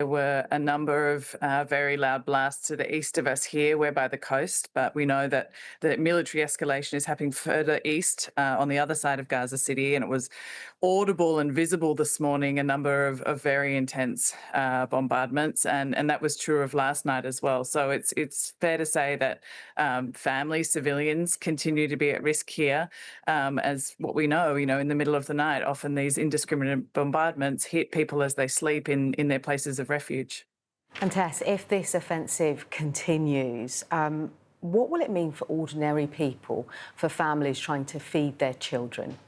There were a number of very loud blasts to the east of us here. We're by the coast, but we know that the military escalation is happening further east on the other side of Gaza City, and it was audible and visible this morning, a number of very intense bombardments, and that was true of last night as well. So it's fair to say that families, civilians continue to be at risk here, as what we know, in the middle of the night, often these indiscriminate bombardments hit people as they sleep in their places of refuge. And Tess, if this offensive continues, what will it mean for ordinary people, for families trying to feed their children?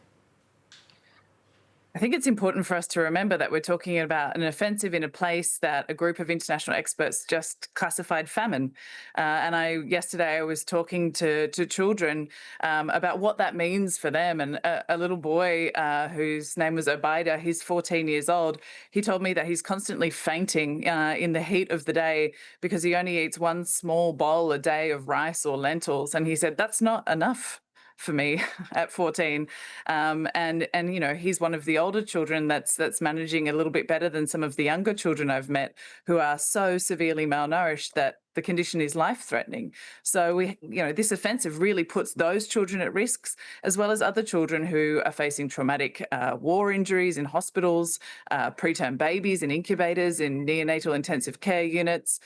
I think it's important for us to remember that we're talking about an offensive in a place that a group of international experts just classified famine. Yesterday I was talking to children about what that means for them. And a little boy whose name was Obaida, he's 14 years old. He told me that he's constantly fainting in the heat of the day because he only eats one small bowl a day of rice or lentils. And he said, that's not enough for me at 14. He's one of the older children that's managing a little bit better than some of the younger children I've met who are so severely malnourished that the condition is life-threatening. So this offensive really puts those children at risks, as well as other children who are facing traumatic war injuries in hospitals, preterm babies in incubators, in neonatal intensive care units,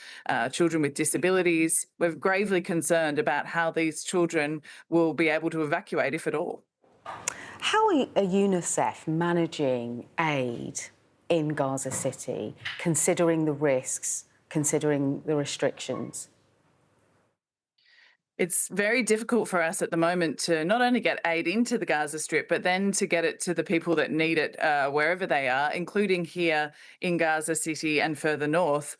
children with disabilities. We're gravely concerned about how these children will be able to evacuate, if at all. How are UNICEF managing aid in Gaza City, considering the risks, considering the restrictions? It's very difficult for us at the moment to not only get aid into the Gaza Strip, but then to get it to the people that need it wherever they are, including here in Gaza City and further north.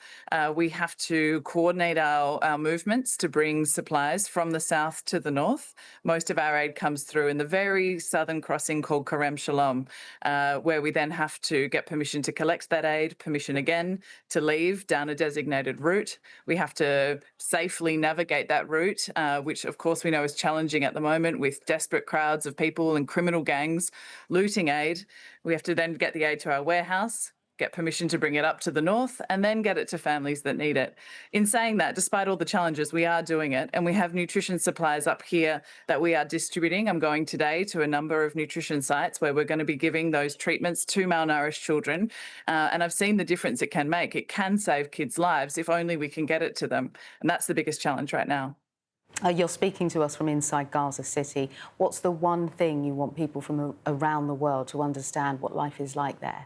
We have to coordinate our movements to bring supplies from the south to the north. Most of our aid comes through in the very southern crossing called Kerem Shalom, where we then have to get permission to collect that aid, permission again to leave down a designated route. We have to safely navigate that route, which of course we know is challenging at the moment with desperate crowds of people and criminal gangs looting aid. We have to then get the aid to our warehouse, get permission to bring it up to the north, and then get it to families that need it. In saying that, despite all the challenges, we are doing it, and we have nutrition supplies up here that we are distributing. I'm going today to a number of nutrition sites where we're going to be giving those treatments to malnourished children, and I've seen the difference it can make. It can save kids' lives if only we can get it to them, and that's the biggest challenge right now. You're speaking to us from inside Gaza City. What's the one thing you want people from around the world to understand what life is like there?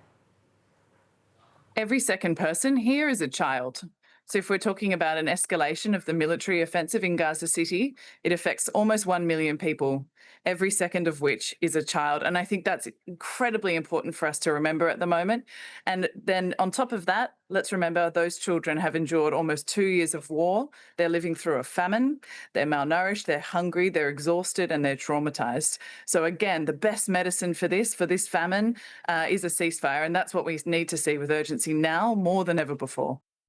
Every second person here is a child. So if we're talking about an escalation of the military offensive in Gaza City, it affects almost 1 million people, every second of which is a child. And I think that's incredibly important for us to remember at the moment. And then on top of that, let's remember those children have endured almost 2 years of war. They're living through a famine. They're malnourished, they're hungry, they're exhausted, and they're traumatized. So again, the best medicine for this famine is a ceasefire. And that's what we need to see with urgency now more than ever before.